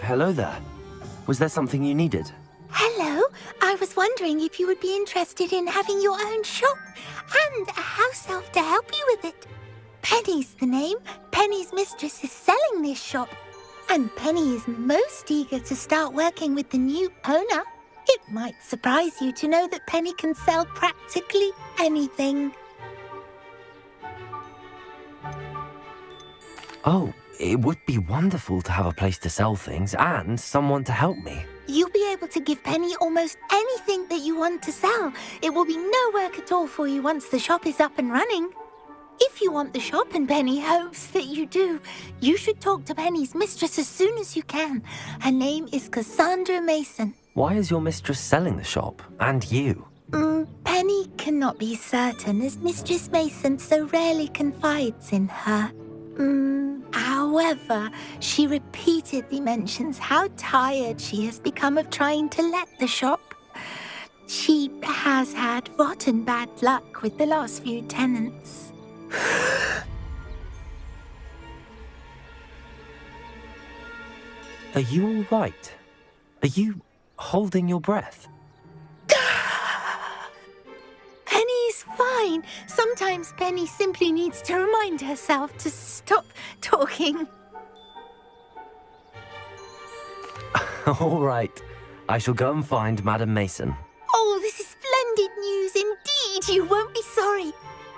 Hello there. Was there something you needed? Hello. I was wondering if you would be interested in having your own shop and a house elf to help you with it. Penny's the name. Penny's mistress is selling this shop, and Penny is most eager to start working with the new owner. It might surprise you to know that Penny can sell practically anything. Oh, it would be wonderful to have a place to sell things and someone to help me. You'll be able to give Penny almost anything that you want to sell. It will be no work at all for you once the shop is up and running. If you want the shop and Penny hopes that you do, you should talk to Penny's mistress as soon as you can. Her name is Cassandra Mason. Why is your mistress selling the shop? And you? Penny cannot be certain, as Mistress Mason so rarely confides in her. However, she repeatedly mentions how tired she has become of trying to let the shop. She has had rotten bad luck with the last few tenants. Are you all right? Are you holding your breath? Penny's fine. Sometimes Penny simply needs to remind herself to stop talking. All right. I shall go and find Madam Mason. Oh, this is splendid news indeed. You won't be sorry.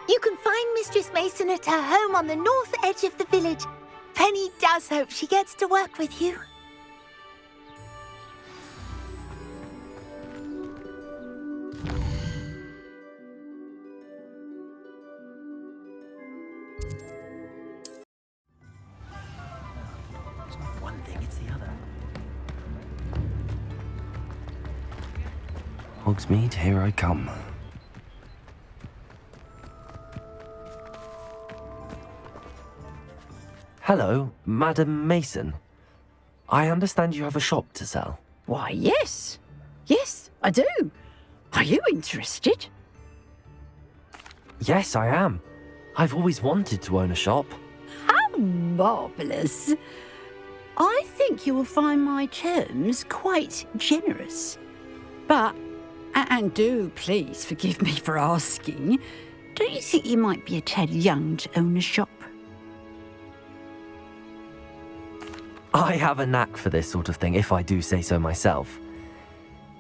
You can find Mistress Mason at her home on the north edge of the village. Penny does hope she gets to work with you. It's not one thing, it's the other. Hogsmeade, here I come. Hello, Madam Mason. I understand you have a shop to sell. Why, yes. Yes, I do. Are you interested? Yes, I am. I've always wanted to own a shop. How marvellous. I think you will find my terms quite generous. But, and do please forgive me for asking, don't you think you might be a tad young to own a shop? I have a knack for this sort of thing, if I do say so myself.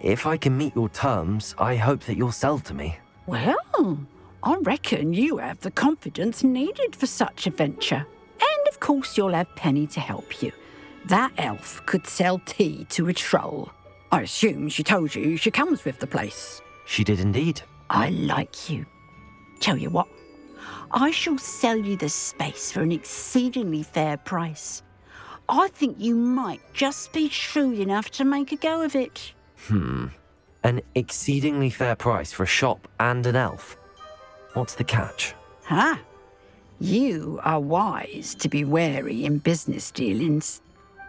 If I can meet your terms, I hope that you'll sell to me. Well, I reckon you have the confidence needed for such a venture. And of course you'll have Penny to help you. That elf could sell tea to a troll. I assume she told you she comes with the place. She did indeed. I like you. Tell you what, I shall sell you the space for an exceedingly fair price. I think you might just be shrewd enough to make a go of it. An exceedingly fair price for a shop and an elf. What's the catch? Ha! You are wise to be wary in business dealings.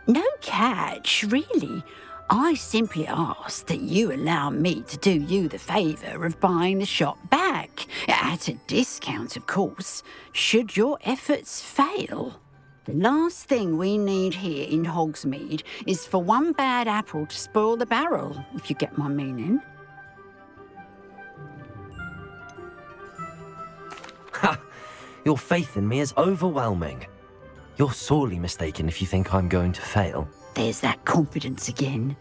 No catch, really. I simply ask that you allow me to do you the favour of buying the shop back, at a discount, of course, should your efforts fail. The last thing we need here in Hogsmeade is for one bad apple to spoil the barrel, if you get my meaning. Ha! Your faith in me is overwhelming. You're sorely mistaken if you think I'm going to fail. There's that confidence again.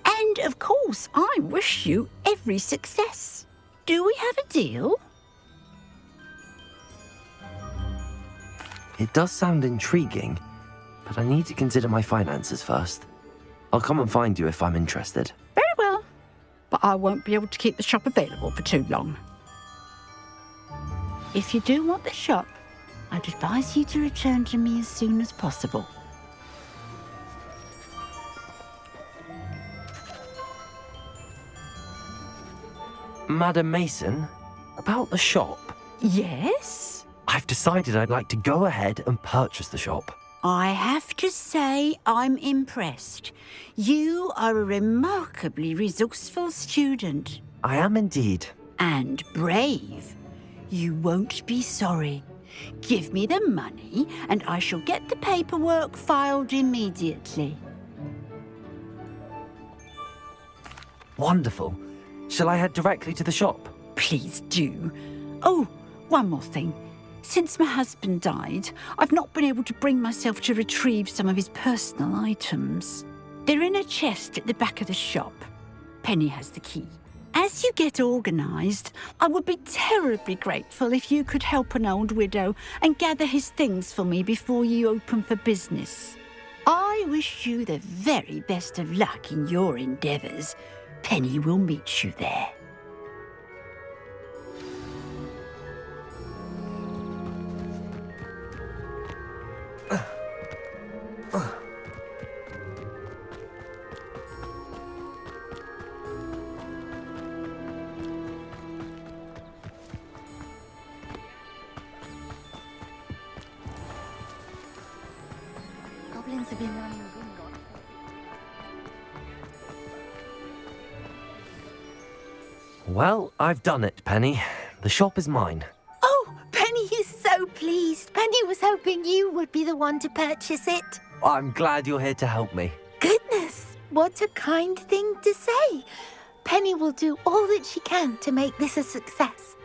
And, of course, I wish you every success. Do we have a deal? It does sound intriguing, but I need to consider my finances first. I'll come and find you if I'm interested. Very well. But I won't be able to keep the shop available for too long. If you do want the shop, I'd advise you to return to me as soon as possible. Madam Mason, about the shop. Yes? I've decided I'd like to go ahead and purchase the shop. I have to say I'm impressed. You are a remarkably resourceful student. I am indeed. And brave. You won't be sorry. Give me the money and I shall get the paperwork filed immediately. Wonderful. Shall I head directly to the shop? Please do. Oh, one more thing. Since my husband died, I've not been able to bring myself to retrieve some of his personal items. They're in a chest at the back of the shop. Penny has the key. As you get organised, I would be terribly grateful if you could help an old widow and gather his things for me before you open for business. I wish you the very best of luck in your endeavours. Penny will meet you there. Goblins have been running Gringotts. Well, I've done it, Penny. The shop is mine. Oh, Penny is so pleased. Penny was hoping you would be the one to purchase it. I'm glad you're here to help me. Goodness, what a kind thing to say. Penny will do all that she can to make this a success.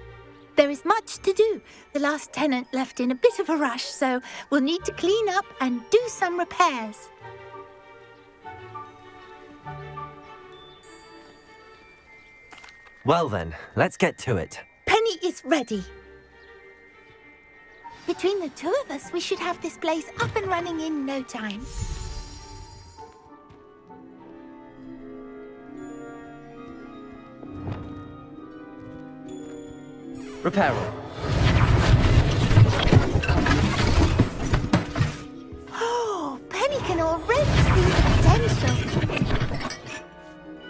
There is much to do. The last tenant left in a bit of a rush, so we'll need to clean up and do some repairs. Well then, let's get to it. Penny is ready. Between the two of us, we should have this place up and running in no time. Repair all. Oh, Penny can already see the potential.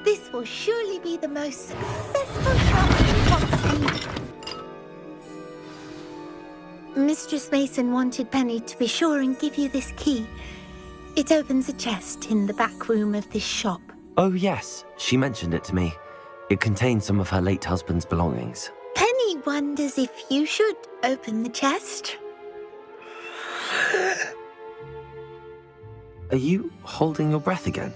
This will surely be the most successful shop in Hogsmeade. Mistress Mason wanted Penny to be sure and give you this key. It opens a chest in the back room of this shop. Oh yes, she mentioned it to me. It contains some of her late husband's belongings. Penny wonders if you should open the chest. Are you holding your breath again?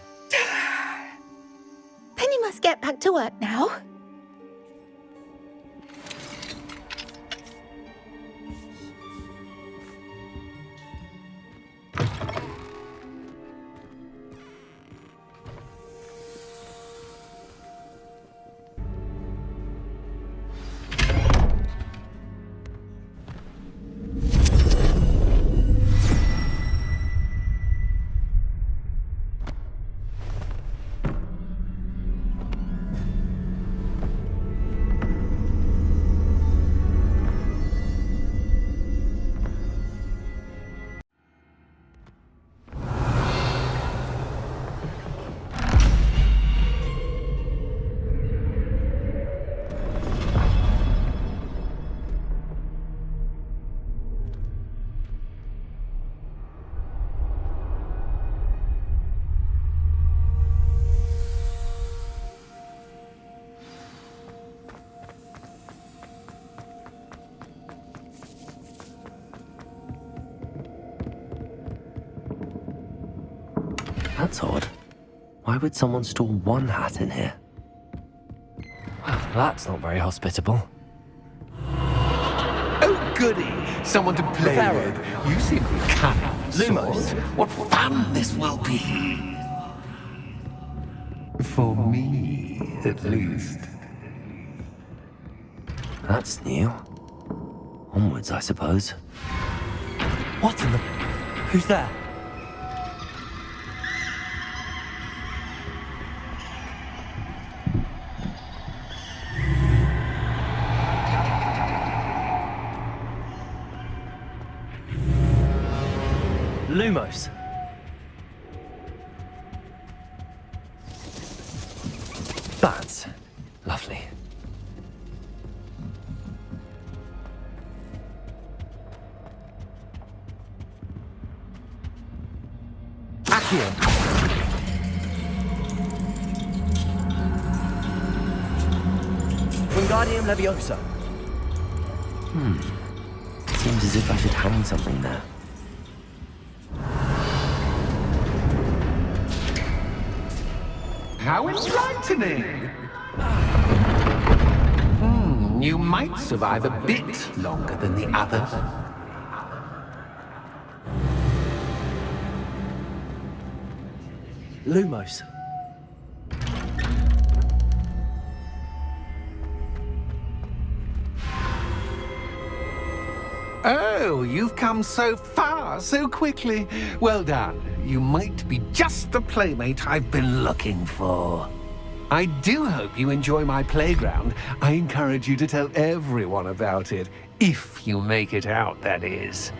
Penny must get back to work now. That's odd. Why would someone store one hat in here? Well, that's not very hospitable. Oh, goody! Someone to play with. You seem to be cunning. Lumos. What fun this will be! For me, at least. That's new. Onwards, I suppose. What in the... Who's there? Lumos. Bats. Lovely. Accio. Wingardium Leviosa. Seems as if I should hang something there. How enlightening! You might survive a bit longer than the others. Lumos. Oh, you've come so far, so quickly. Well done. You might be just the playmate I've been looking for. I do hope you enjoy my playground. I encourage you to tell everyone about it. If you make it out, that is.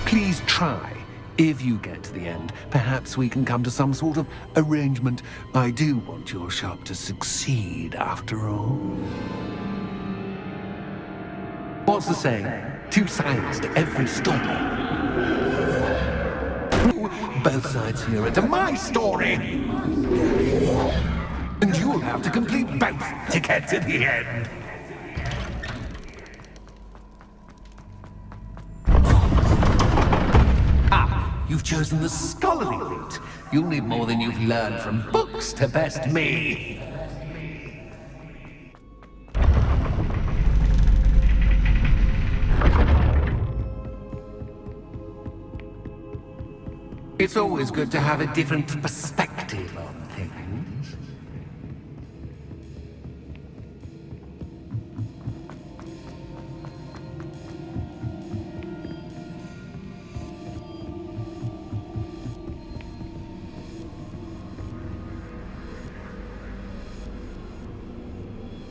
Please try. If you get to the end, perhaps we can come to some sort of arrangement. I do want your shop to succeed, after all. What's the saying? Two sides to every story. Both sides hear it to my story. And you'll have to complete both to get to the end. Ah, you've chosen the scholarly route. You'll need more than you've learned from books to best me. It's always good to have a different perspective on things.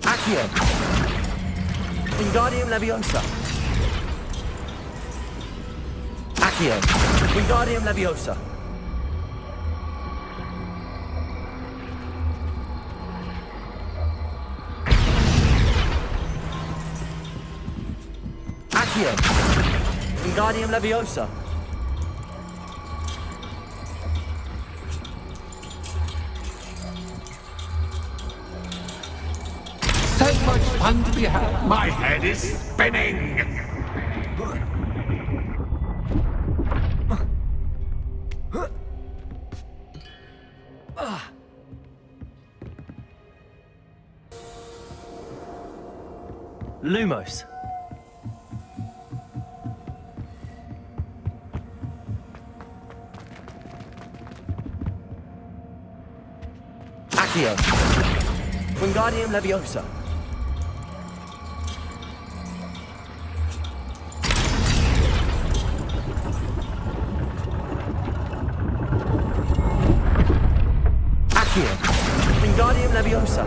Accio. Wingardium Leviosa. Accio. Wingardium Leviosa. Accio. Wingardium Leviosa. So much fun to be had. My head is spinning. Lumos. Accio. Wingardium Leviosa. Accio. Wingardium Leviosa.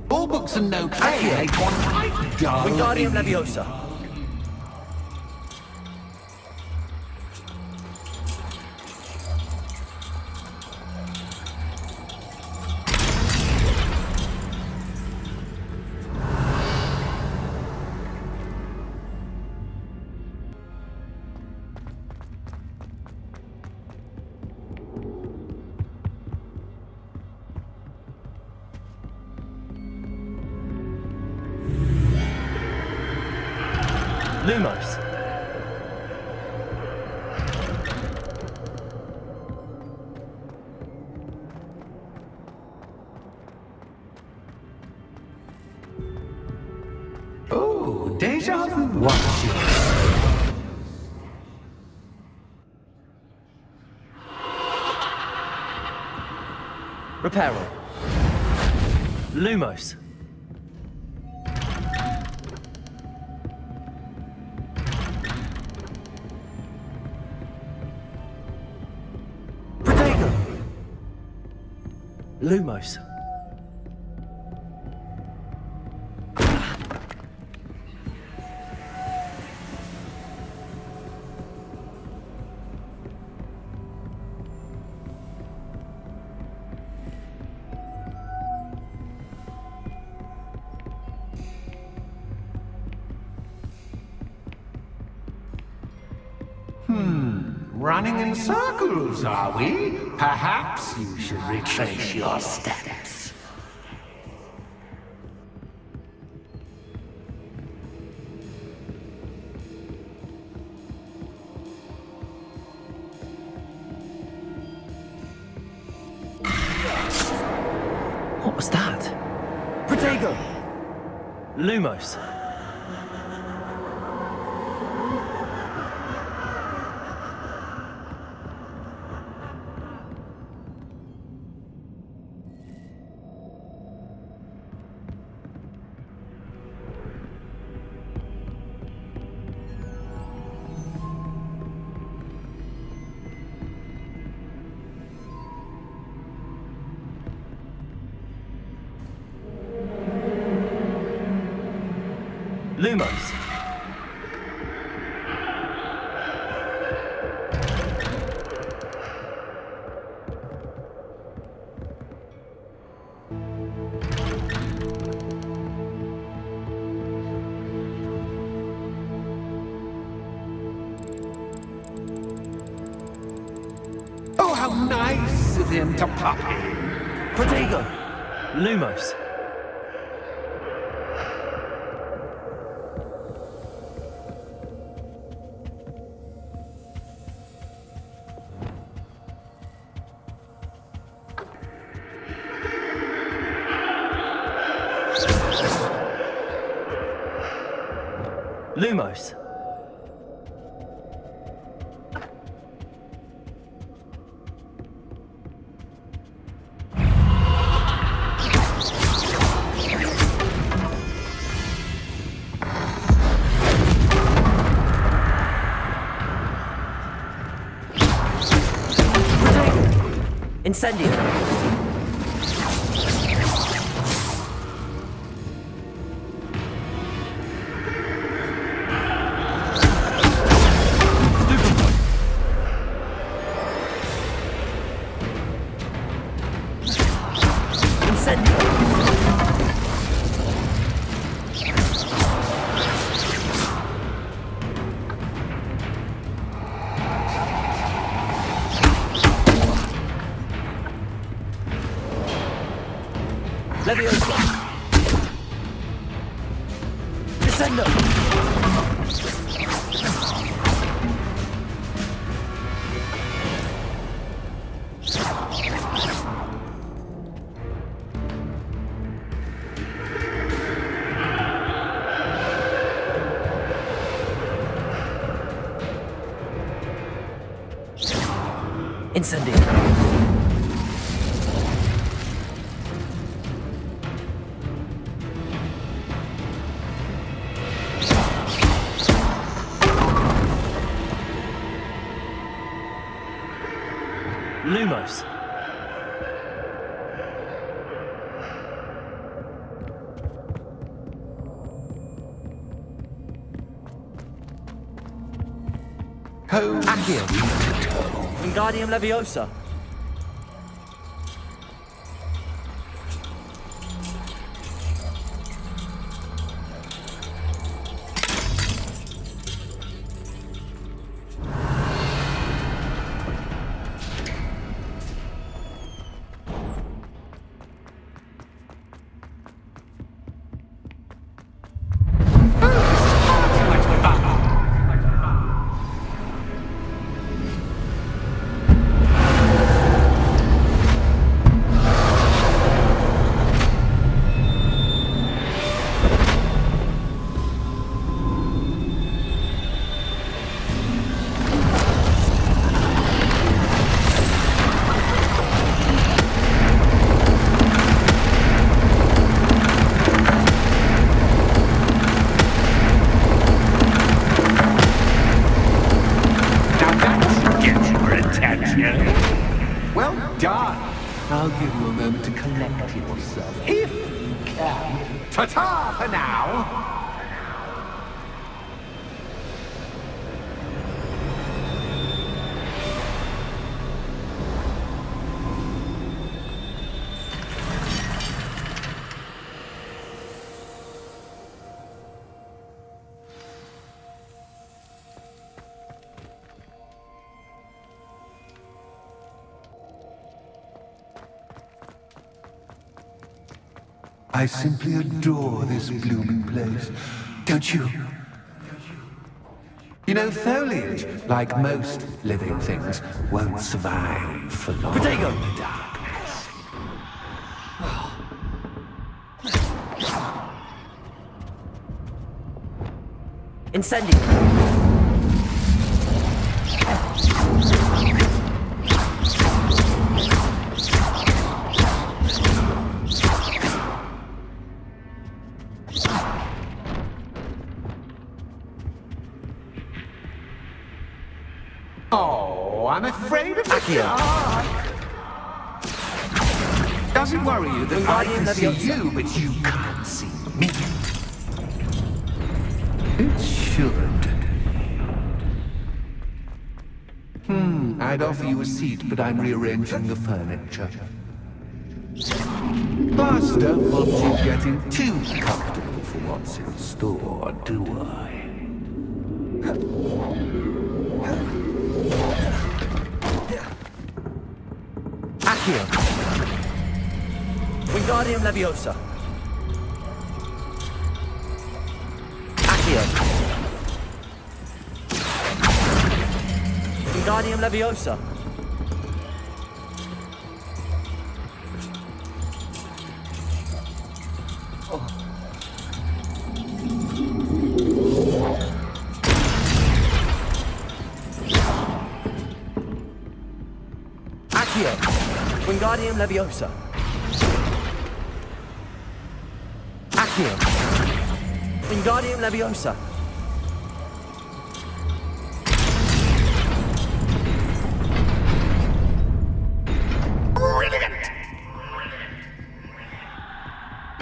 All books and no play make one quite dull. Wingardium Leviosa. Lumos. Oh, deja vu. Watch your Reparo. Lumos. Protego. Lumos. Running in circles, are we? Perhaps you should retrace your steps. What's that? Protego! Lumos. Lumos. Oh, how nice of him to pop in. Protego! Lumos. Lumos. Incendio. Leviosa. Descendo. Incendio. Lumos. Home here we go. Wingardium Leviosa. Well done. I'll give you a moment to collect yourself, if you can. Ta-ta for now. I simply adore this blooming place, don't you? You know, foliage, like most living things, won't survive for long Protego. in the darkness. Incendio! Oh, I'm afraid of the Accio. dark. Does it worry you that I can see you, but you can't see me? It should. I'd offer you a seat, but I'm rearranging the furniture. Plus, don't want you getting too comfortable for what's in store, do I? Accio! Wingardium Leviosa! Accio! Wingardium Leviosa! Accio! Wingardium Leviosa! Accio! Wingardium Leviosa! Brilliant!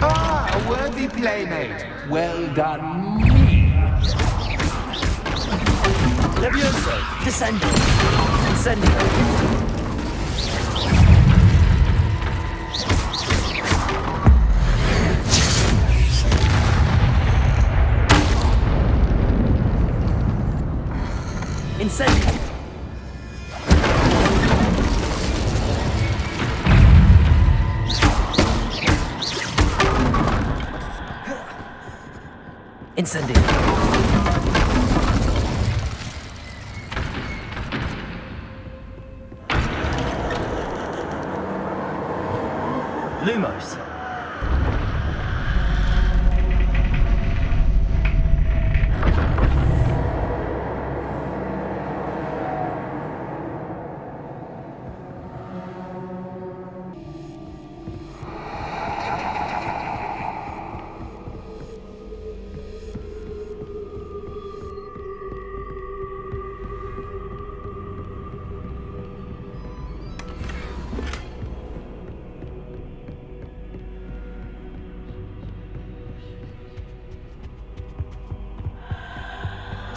Ah, a worthy playmate. Well done, me. Levioso! Descendo! Incendio! Incendio! Incendio! Lumos!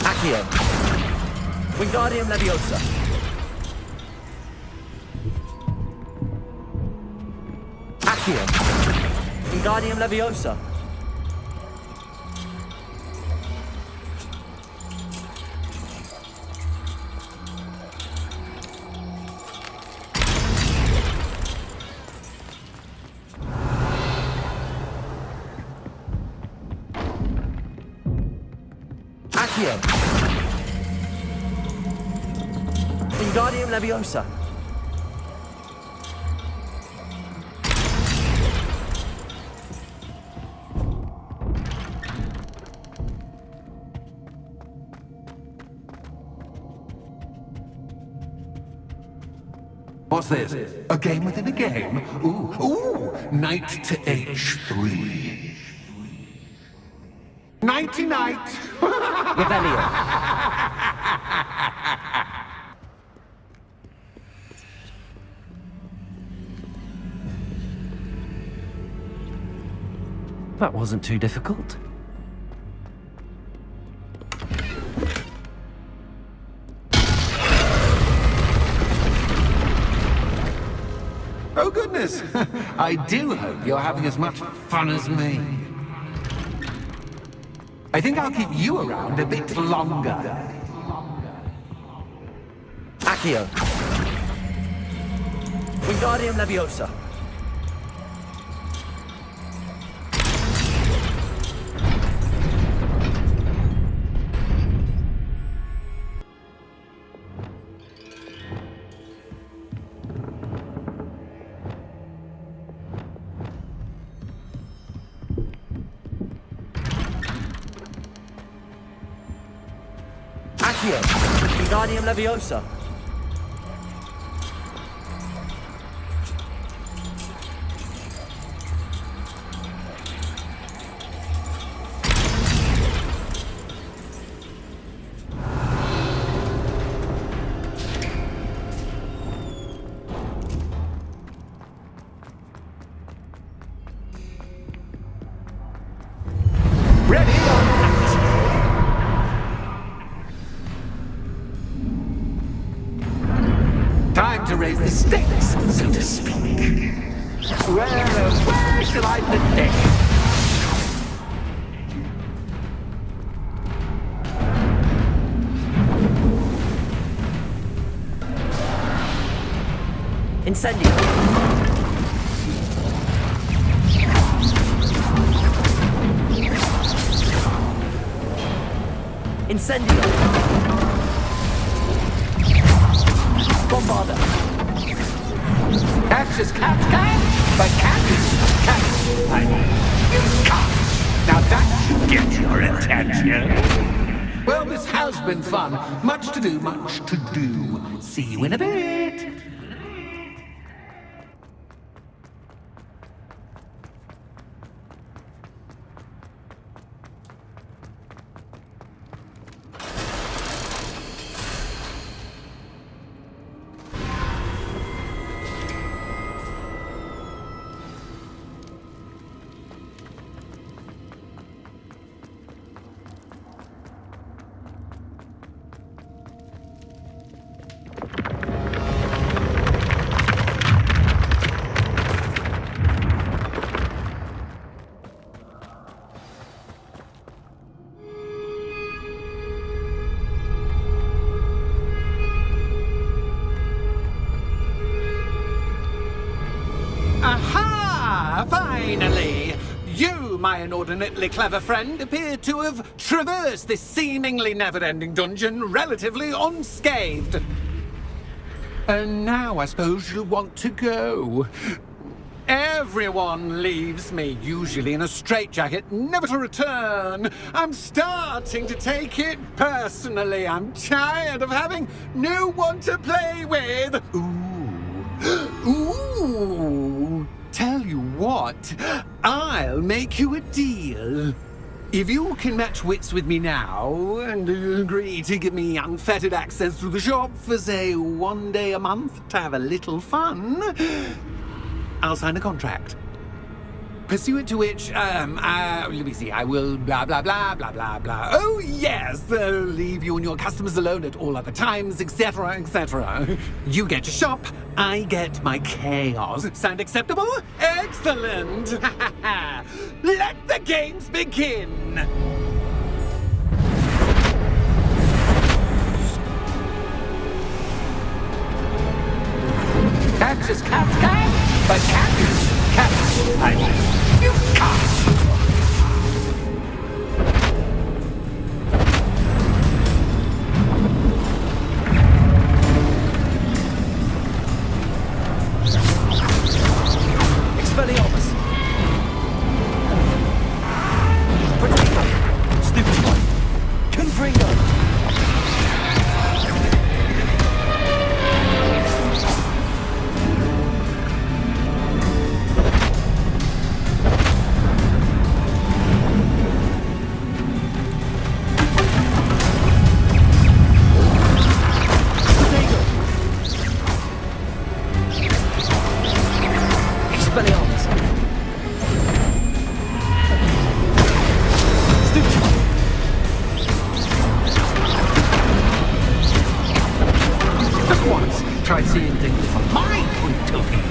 Accio! Wingardium Leviosa! Accio! Wingardium Leviosa! Accio! Wingardium Leviosa! What's this? A game within a game? Ooh, knight to h3. Nighty-night! Revelio! That wasn't too difficult. Oh goodness! I do hope you're having as much fun as me. I think I'll keep you around a bit longer. Accio! Wingardium Leviosa! Accio. Wingardium Leviosa. Ready or not? Time to raise the stakes, so to speak. Where shall I begin? Incendio. Incendio. Bombarda. Catch is catch, but catch is catch. You can't. Now that should get your attention. Well, this has been fun. Much to do, much to do. See you in a bit. Aha! Finally! You, my inordinately clever friend, appear to have traversed this seemingly never-ending dungeon relatively unscathed. And now I suppose you'll want to go. Everyone leaves me, usually in a straitjacket, never to return. I'm starting to take it personally. I'm tired of having no one to play with. Ooh, tell you what, I'll make you a deal. If you can match wits with me now and agree to give me unfettered access to the shop for, say, 1 day a month to have a little fun, I'll sign a contract. Pursuant to which, let me see, I will blah, blah, blah, blah, blah, blah. Oh, yes, leave you and your customers alone at all other times, etc., etc. You get your shop, I get my chaos. Sound acceptable? Excellent! Let the games begin! Catch is catch, but catch is catch. You can't! Expelliarmus. Protego. Stupefy. Confringo. Try seeing things from my point of view.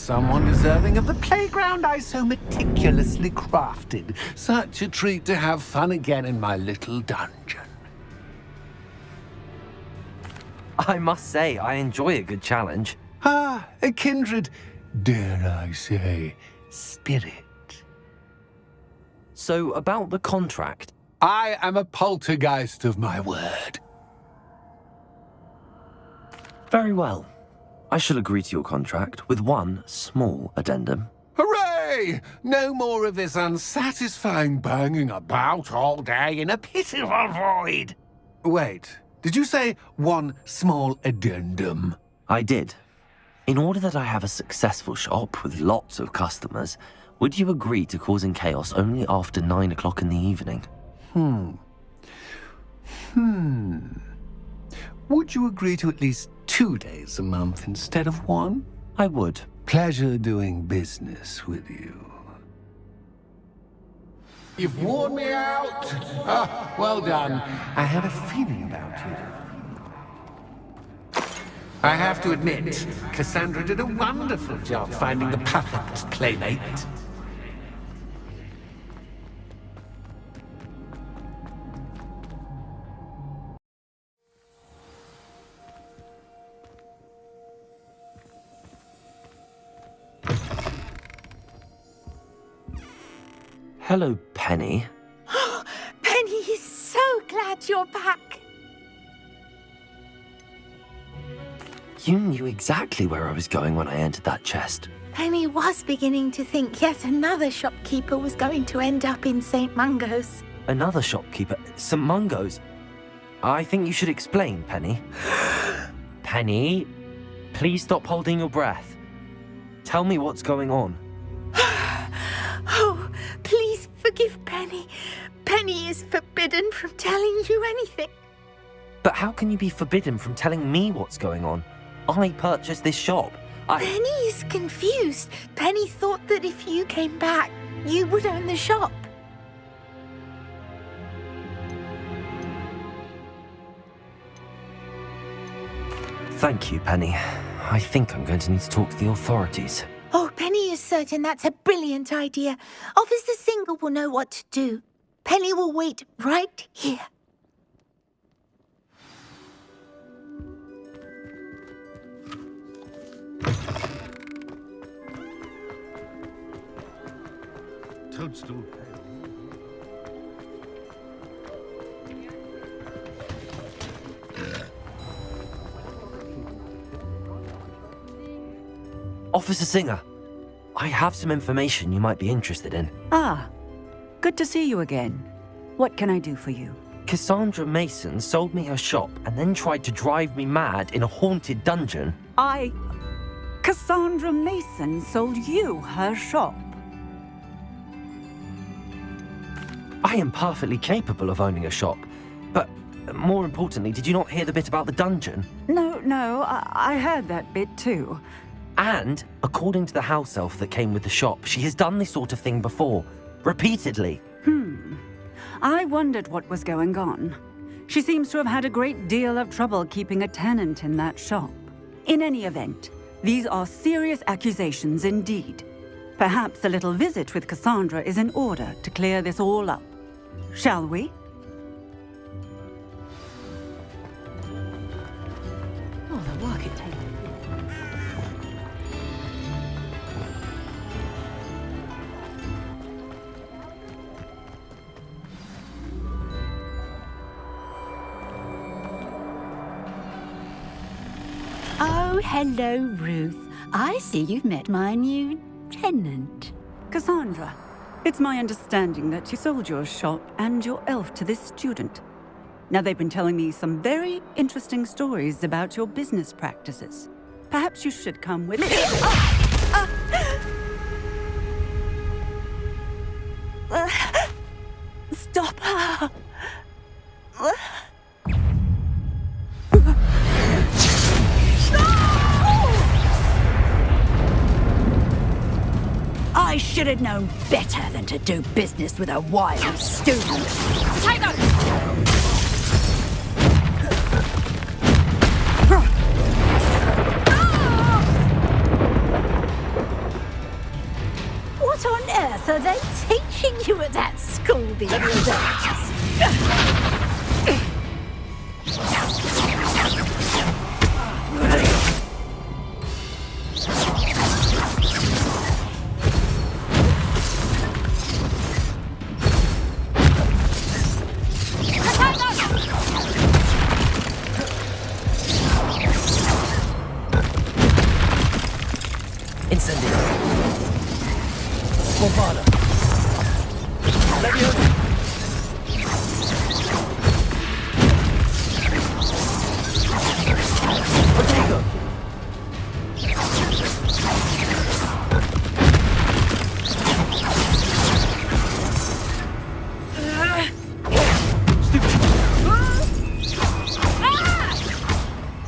someone deserving of the playground I so meticulously crafted. Such a treat to have fun again in my little dungeon. I must say, I enjoy a good challenge. Ah, a kindred, dare I say, spirit. So, about the contract. I am a poltergeist of my word. Very well. I shall agree to your contract with one small addendum. Hooray! No more of this unsatisfying banging about all day in a pitiful void. Wait, did you say one small addendum? I did. In order that I have a successful shop with lots of customers, would you agree to causing chaos only after 9 o'clock in the evening? Would you agree to at least 2 days a month instead of 1? I would. Pleasure doing business with you. You've worn me out. Ah, well done. I had a feeling about you. I have to admit, Cassandra did a wonderful job finding the perfect playmate. Hello, Penny. Penny is so glad you're back. You knew exactly where I was going when I entered that chest. Penny was beginning to think yet another shopkeeper was going to end up in St. Mungo's. Another shopkeeper, St. Mungo's. I think you should explain, Penny. Penny, please stop holding your breath. Tell me what's going on. Oh, please forgive Penny. Penny is forbidden from telling you anything. But how can you be forbidden from telling me what's going on? I purchased this shop. Penny is confused. Penny thought that if you came back, you would own the shop. Thank you, Penny. I think I'm going to need to talk to the authorities. Oh, Penny is certain that's a brilliant idea. Officer Singer will know what to do. Penny will wait right here. Toadstool. Officer Singer, I have some information you might be interested in. Ah, good to see you again. What can I do for you? Cassandra Mason sold me her shop and then tried to drive me mad in a haunted dungeon. Cassandra Mason sold you her shop. I am perfectly capable of owning a shop, but more importantly, did you not hear the bit about the dungeon? No, I heard that bit too. And, according to the house elf that came with the shop, she has done this sort of thing before, repeatedly. I wondered what was going on. She seems to have had a great deal of trouble keeping a tenant in that shop. In any event, these are serious accusations indeed. Perhaps a little visit with Cassandra is in order to clear this all up. Shall we? Oh, the work it takes. Oh, hello, Ruth. I see you've met my new tenant. Cassandra, it's my understanding that you sold your shop and your elf to this student. Now, they've been telling me some very interesting stories about your business practices. Perhaps you should come with me. Stop her. I should have known better than to do business with a wild student. What on earth are they teaching you at that school these days? Incendio. Bombarda. Leviosa. Protego.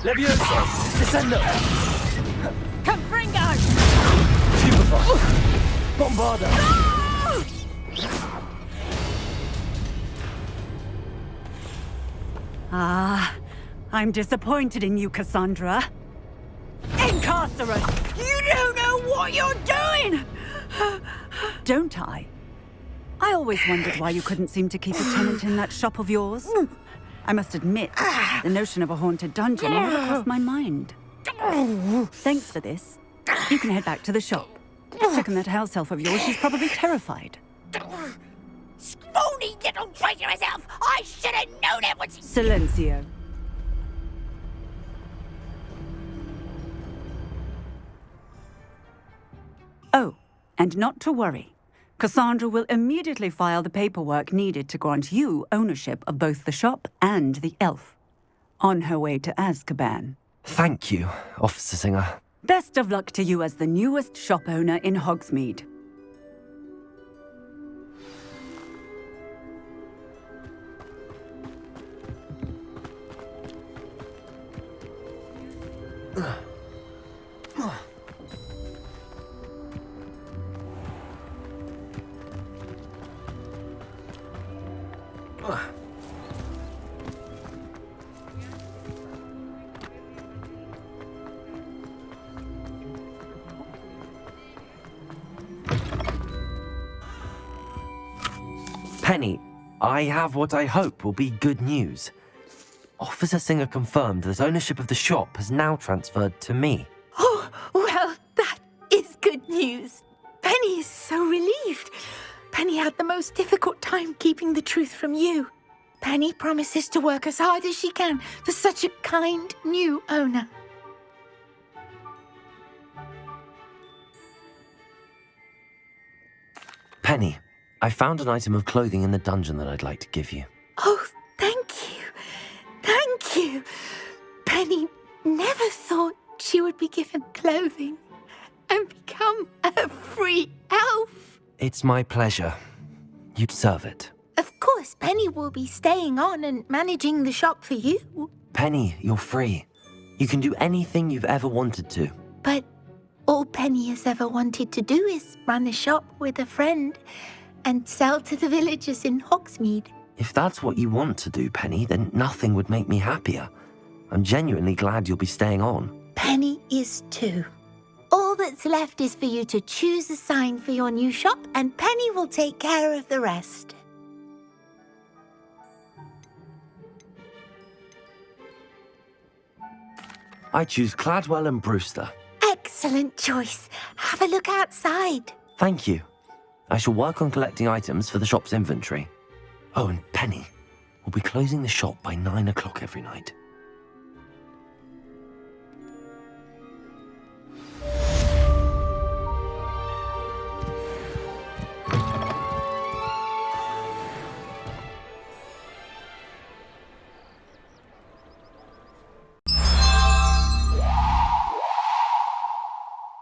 Leviosa. Descendo. Confringo! Stupefy. Bombarda. Ah, I'm disappointed in you, Cassandra. Incarcerate! You don't know what you're doing! Don't I? I always wondered why you couldn't seem to keep a tenant in that shop of yours. I must admit, the notion of a haunted dungeon never crossed my mind. Thanks for this. You can head back to the shop. Check on that house elf of yours, she's probably terrified. Scrawny little traitor herself! I should have known it was... Silencio. Oh, and not to worry. Cassandra will immediately file the paperwork needed to grant you ownership of both the shop and the elf. On her way to Azkaban. Thank you, Officer Singer. Best of luck to you as the newest shop owner in Hogsmeade. Penny, I have what I hope will be good news. Officer Singer confirmed that ownership of the shop has now transferred to me. Oh, well, that is good news. Penny is so relieved. Penny had the most difficult time keeping the truth from you. Penny promises to work as hard as she can for such a kind new owner. Penny, I found an item of clothing in the dungeon that I'd like to give you. Oh, thank you. Thank you. Penny never thought she would be given clothing and become a free elf. It's my pleasure. You deserve it. Of course, Penny will be staying on and managing the shop for you. Penny, you're free. You can do anything you've ever wanted to. But all Penny has ever wanted to do is run a shop with a friend and sell to the villagers in Hogsmeade. If that's what you want to do, Penny, then nothing would make me happier. I'm genuinely glad you'll be staying on. Penny is too. All that's left is for you to choose a sign for your new shop, and Penny will take care of the rest. I choose Cladwell and Brewster. Excellent choice. Have a look outside. Thank you. I shall work on collecting items for the shop's inventory. Oh, and Penny, we'll be closing the shop by 9 o'clock every night.